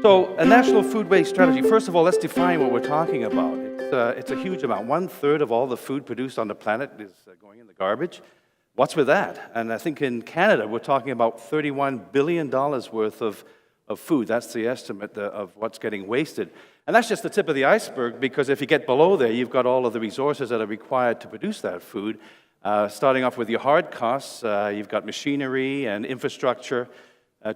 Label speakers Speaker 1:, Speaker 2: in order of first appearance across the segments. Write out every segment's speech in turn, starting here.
Speaker 1: So, a national food waste strategy. First of all, let's define what we're talking about. It's a huge amount. 1/3 of all the food produced on the planet is going in the garbage. What's with that? And I think in Canada, we're talking about $31 billion worth of food. That's the estimate of what's getting wasted. And that's just the tip of the iceberg, because if you get below there, you've got all of the resources that are required to produce that food. Starting off with your hard costs, you've got machinery and infrastructure,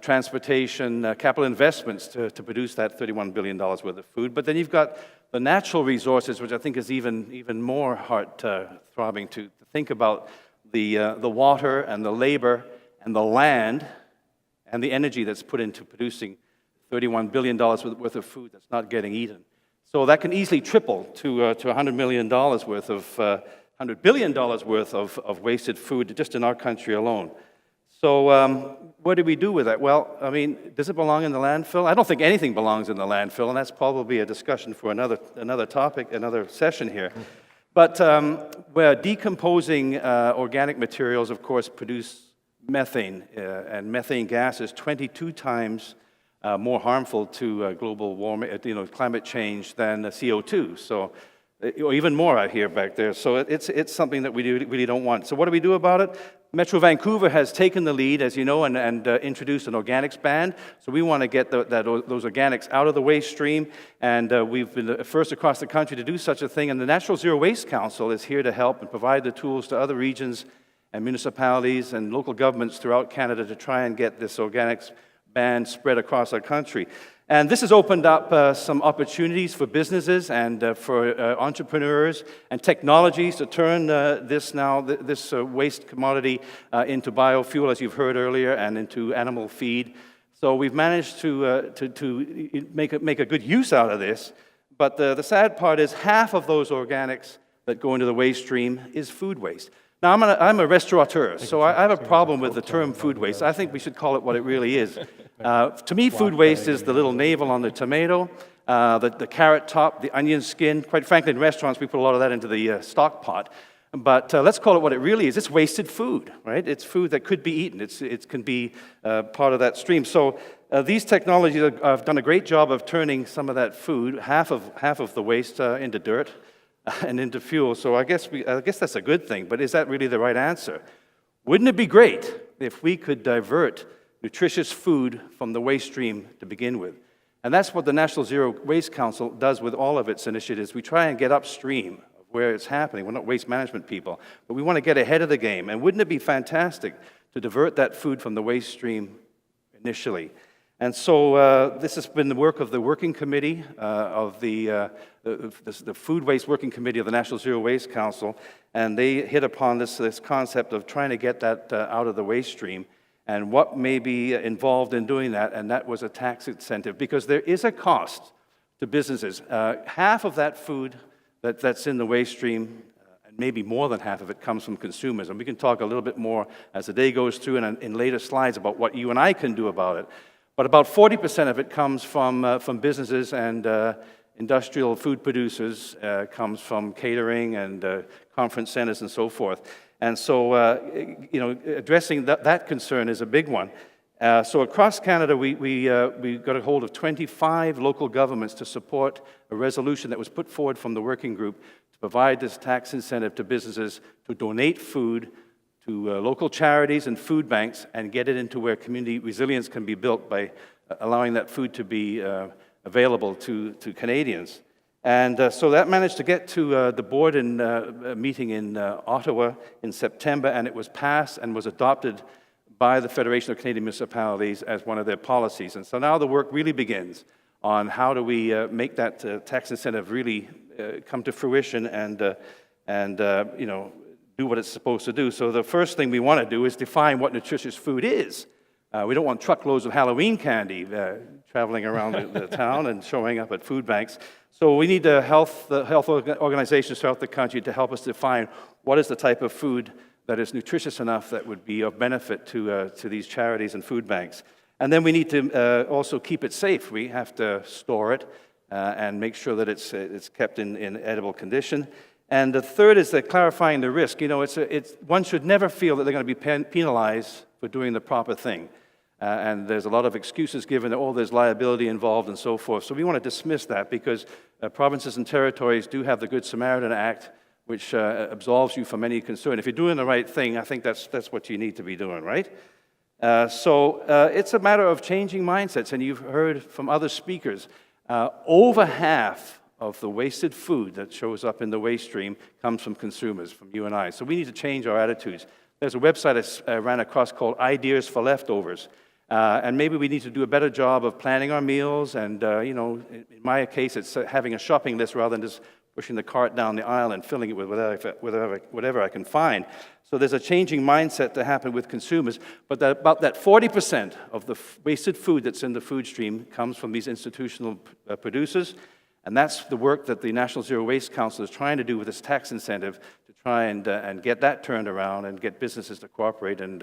Speaker 1: transportation, capital investments to produce that $31 billion worth of food. But then you've got the natural resources, which I think is even more heart-throbbing to think about, the water and the labor and the land and the energy that's put into producing $31 billion worth of food that's not getting eaten. So that can easily triple to $100 million worth of, $100 billion worth of wasted food just in our country alone. So what do we do with that? Well, I mean, does it belong in the landfill? I don't think anything belongs in the landfill, and that's probably a discussion for another topic, another session here. But where decomposing organic materials, of course, produce methane, and methane gas is 22 times more harmful to global warming, climate change than CO2. So, or even more, I hear back there. So it's something that we really don't want. So what do we do about it? Metro Vancouver has taken the lead, as you know, and introduced an organics ban. So we want to get those organics out of the waste stream, and we've been the first across the country to do such a thing. And the Natural Zero Waste Council is here to help and provide the tools to other regions and municipalities and local governments throughout Canada to try and get this organics ban spread across our country. And this has opened up some opportunities for businesses and for entrepreneurs and technologies to turn this waste commodity into biofuel, as you've heard earlier, and into animal feed. So we've managed to make a good use out of this. But the sad part is half of those organics that go into the waste stream is food waste. Now, I'm a restaurateur, so I have a problem with the term food waste. I think we should call it what it really is. To me, food waste is the little navel on the tomato, the carrot top, the onion skin. Quite frankly, in restaurants, we put a lot of that into the stock pot. But let's call it what it really is. It's wasted food, right? It's food that could be eaten. It can be part of that stream. So these technologies have done a great job of turning some of that food, half of the waste, into dirt and into fuel. So I guess that's a good thing, but is that really the right answer? Wouldn't it be great if we could divert nutritious food from the waste stream to begin with? And that's what the National Zero Waste Council does with all of its initiatives. We try and get upstream of where it's happening. We're not waste management people, but we want to get ahead of the game. And wouldn't it be fantastic to divert that food from the waste stream initially? And so this has been the work of the working committee of the Food Waste Working Committee of the National Zero Waste Council, and they hit upon this concept of trying to get that out of the waste stream and what may be involved in doing that, and that was a tax incentive, because there is a cost to businesses. Half of that food that's in the waste stream, and maybe more than half of it, comes from consumers, and we can talk a little bit more as the day goes through and in later slides about what you and I can do about it. But about 40% of it comes from businesses and industrial food producers, comes from catering and conference centers and so forth. And so, addressing that concern is a big one. So across Canada, we got a hold of 25 local governments to support a resolution that was put forward from the working group to provide this tax incentive to businesses to donate food to local charities and food banks and get it into where community resilience can be built by allowing that food to be available to Canadians. And so that managed to get to the board in a meeting in Ottawa in September, and it was passed and was adopted by the Federation of Canadian Municipalities as one of their policies. And so now the work really begins on how do we make that tax incentive really come to fruition and do what it's supposed to do. So the first thing we want to do is define what nutritious food is. We don't want truckloads of Halloween candy traveling around the town and showing up at food banks. So we need the health organizations throughout the country to help us define what is the type of food that is nutritious enough that would be of benefit to these charities and food banks. And then we need to also keep it safe. We have to store it and make sure that it's kept in edible condition. And the third is clarifying the risk. One should never feel that they're going to be penalized for doing the proper thing. and there's a lot of excuses given that, oh, there's liability involved and so forth. So we want to dismiss that because provinces and territories do have the Good Samaritan Act, which absolves you from any concern. If you're doing the right thing, I think that's what you need to be doing, right? So it's a matter of changing mindsets, and you've heard from other speakers, over half of the wasted food that shows up in the waste stream comes from consumers, from you and I. So we need to change our attitudes. There's a website I ran across called Ideas for Leftovers. And maybe we need to do a better job of planning our meals. And, in my case, it's having a shopping list rather than just pushing the cart down the aisle and filling it with whatever I can find. So there's a changing mindset to happen with consumers. But about that 40% of the wasted food that's in the food stream comes from these institutional producers. And that's the work that the National Zero Waste Council is trying to do with this tax incentive to try and get that turned around and get businesses to cooperate and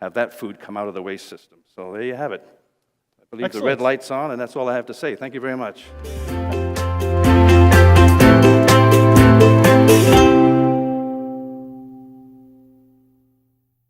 Speaker 1: have that food come out of the waste system. So there you have it. I believe the red light's on, and that's all I have to say. Thank you very much.